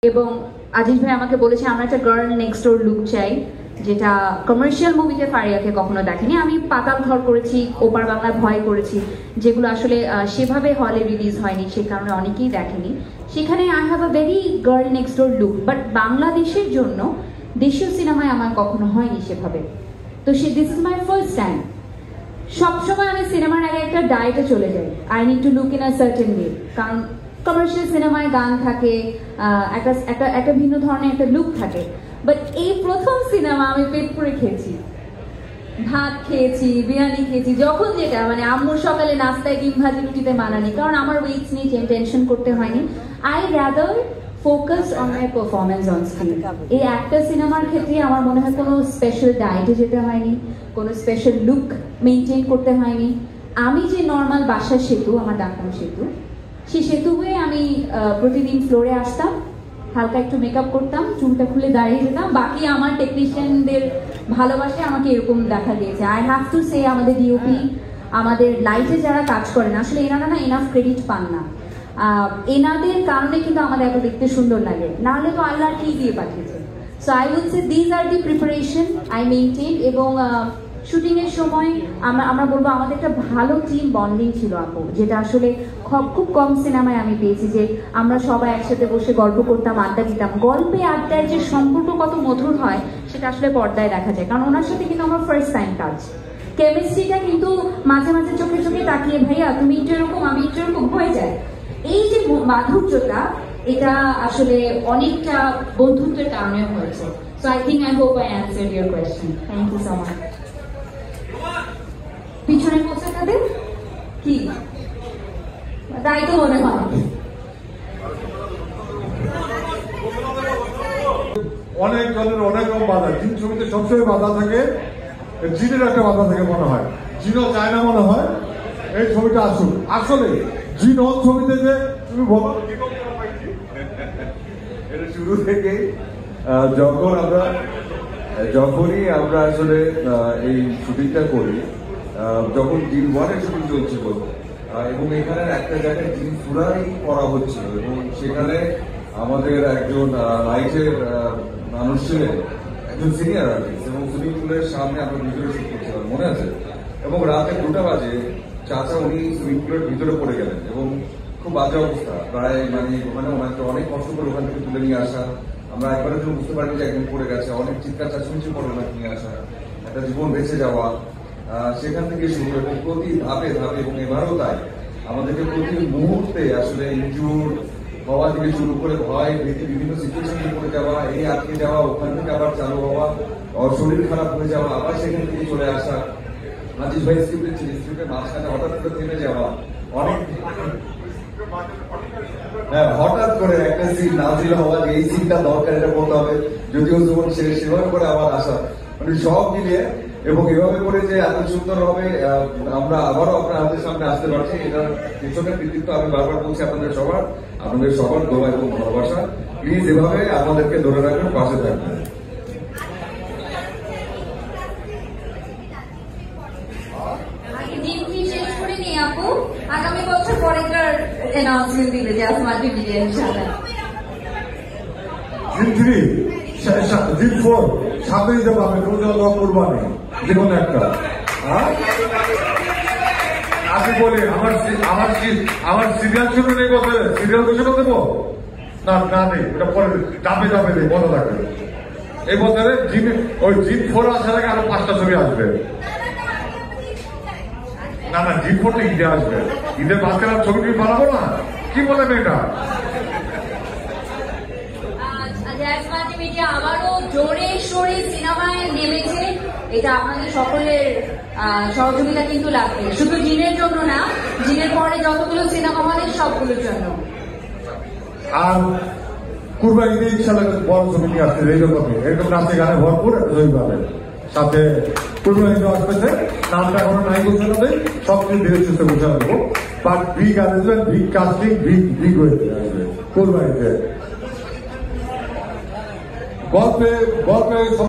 এবং আজিজ ভাই আমাকে বলেছে আমরা একটা গার্ল নেক্সট ডোর লুক চাই, যেটা কমার্শিয়াল মুভিতে ফারিয়াকে কখনো দেখেনি। আমি পাতাল ঘর করেছি, ওপার বাংলা ভয় করেছি, যেগুলো আসলে সেভাবে হলে রিলিজ হয়নি, সে কারণে অনেকেই দেখেনি। সেখানে I have a very girl next door look, but বাংলাদেশের জন্য দেশীয় সিনেমায় আমার কখনো হয়নি সেভাবে। তো this is my first time. সবসময় আমি সিনেমার আগে একটা ডায়েটে চলে যাই, I need to look in a certain way, কারণ কমার্শিয়াল সিনেমায় গান থাকে, একটা ভিন্ন ধরনের একটা লুক থাকে। বাট এই প্রথম সিনেমা আমি পেট পুরে খেয়েছি, ভাত খেয়েছি, বিরিয়ানি খেয়েছি, যখন যেটা মানে আম্মুর সকালে নাস্তায় ডিম ভাজি রুটিতে মানানি, কারণ আমার ওয়েটস নিয়ে টেনশন করতে হয়নি। I rather focus on my performance on screen. এই একটা সিনেমার ক্ষেত্রে আমার মনে হয় কোনো স্পেশাল ডায়েটে যেতে হয়নি, কোনো স্পেশাল লুক মেনটেন করতে হয়নি। আমি যে নর্মাল বাসার সেতু, আমার ডাক্তার সেতু, সেই সেতু হয়ে আমি প্রতিদিন ফ্লোরে আসতাম, হালকা একটু মেকআপ করতাম, চুলটা খুলে দাঁড়িয়ে যেতাম। বাকি আমার টেকনিশিয়ানদের ভালোবাসে আমাকে এরকম দেখা দিয়েছে। আই হ্যাভ টু সে, আমাদের ডিওপি, আমাদের লাইটে যারা কাজ করেন, আসলে এনারা না এনাফ ক্রেডিট পান না। এনাদের কারণে কিন্তু আমাদের এত দেখতে সুন্দর লাগে, নাহলে তো আল্লাহ ঠিক দিয়ে পাঠিয়েছে। So I will say these are the preparation I maintain. এবং শুটিং এর সময় আমরা বলবো আমাদের একটা ভালো টিম বন্ডিং ছিল আপু, যেটা আসলে খুব কম সিনেমায় আমি পেয়েছি, যে আমরা সবাই একসাথে বসে গল্প করতাম, আড্ডা দিতাম। গল্পে আড্ডায় যে সম্পর্ক কত মধুর হয় সেটা আসলে পর্দায় দেখা যায়, কারণ ওনার সাথে কিন্তু আমার ফার্স্ট টাইম কাজ। কেমিস্ট্রিটা কিন্তু মাঝে মাঝে চোখে চোখে তাকিয়ে ভাইয়া তুমি একটু এরকম আমি একটু এরকম হয়ে যায়। এই যে মাধুর্যটা, এটা আসলে অনেকটা বন্ধুত্বের কারণে হয়েছে। So I think I hope I answered your question. Thank you so much. পিছনে বসে তাদের কি তাই তো মনে হয়। অনেক জনের অনেক রকম বাধা, জিন ছবিতে সবসময় বাধা থাকে, জিনের একটা বাধা থাকে মনে হয়, জিনও চায় না মনে হয় এই ছবিটা আসুক। আসলে জিন অন ছবিতে যে তুমি বলো এটা শুরু থেকে যখনই আমরা আসলে এই শুটিংটা করি, যখন জিন ওয়ানের শুটিং চলছিল এবং এখানে একটা জায়গায় জিন পুরাই করা হচ্ছিল, এবং সেখানে আমাদের একজন লাইটের মানুষ ছিলেন, একজন সিনিয়র আর্টিস্ট, এবং সুইমিং পুলের সামনে আমরা ভিতরে শুট করছিলাম মনে আছে। এবং রাতে 2টা বাজে চাচা উনি সুইমিং পুলের ভিতরে পড়ে গেলেন, এবং খুব বাজে অবস্থা, প্রায় মানে ওখানে ওনাকে অনেক কষ্ট করে ওখান থেকে তুলে নিয়ে আসা। আমরা একবারের জন্য বুঝতে পারিনি যে একদম পড়ে গেছে, অনেক চিৎকার চাচুমিচি করে ওনাকে নিয়ে আসা, একটা জীবন বেঁচে যাওয়া, সেখান থেকে শুরু। এবং প্রতি ধাপে ধাপে, এবং এবারও তাই, আমাদেরকে প্রতি মুহূর্তে আসলে ইনজুর হওয়া থেকে শুরু করে ভয় ভীতি, বিভিন্ন সিচুয়েশনে পড়ে যাওয়া, এই আটকে যাওয়া, ওখান থেকে আবার চালু হওয়া, শরীর খারাপ হয়ে যাওয়া, আবার সেখান থেকে চলে আসা, আজিজ ভাই স্ক্রিপ্টের মাঝখানে হঠাৎ করে থেমে যাওয়া, অনেক হঠাৎ করে একটা সিন নাজিল হওয়া, যে এই সিনটা দরকার, এটা করতে হবে, যদিও জীবন সেভাবে করে আবার আসা, মানে সব মিলিয়ে। এবং এভাবে করে যে এত সুন্দর হবে আমরা আবারও আপনাদের সামনে আসতে পারছি, এটার পিছনের কৃতিত্ব আমি বারবার বলছি আপনাদের সবার দোয়া এবং ভালোবাসা। প্লিজ এভাবে আমাদেরকে ধরে রাখবেন, পাশে থাকবেন। আগামী বছর পরের অ্যানাউন্সমেন্ট দিলে যে আসমার টিভিতে ইনশাআল্লাহ জিন 3 জিন 4 সাথে দিতে পারবে, কুরবানি যে কোনো একটা। আমি বলি আমার সিরিয়াল শুরু নেই বছরে, সিরিয়াল ঘোষণা দেবো না নেই, ওটা পরে দামে নেই, মনে রাখবে। এই বছরে ওই জিন 4 আসার আগে আরো 5টা ছবি আসবে। না জিন 4টা ঈদে আসবে, ঈদের মাঝখানে ছবি বানাবো না, কি বলে মেয়েটা। আবারও জোরে সোরে সিনেমায় নেমেছে, এটা আপনাদের সকলের সহযোগিতা কিন্তু লাগবে, শুধু জিনের জন্য না, জিনের পরে যতগুলো সিনেমা হলে সবগুলোর জন্য। আর কুরবানিতে ইনশাআল্লাহ বড় ছবি নিয়ে আসছে, এরকম নাচে গানে ভরপুর একটা ছবি পাবেন। সাথে কুরবানিতে আসতেছে, নামটা এখনো নাই ঘোষণা দেয়, সবকিছু ধীরে সুস্থ ঘোষণা দেবো। But big arrangement, big casting, big হয়ে আসবে কুরবানিতে। গল্পে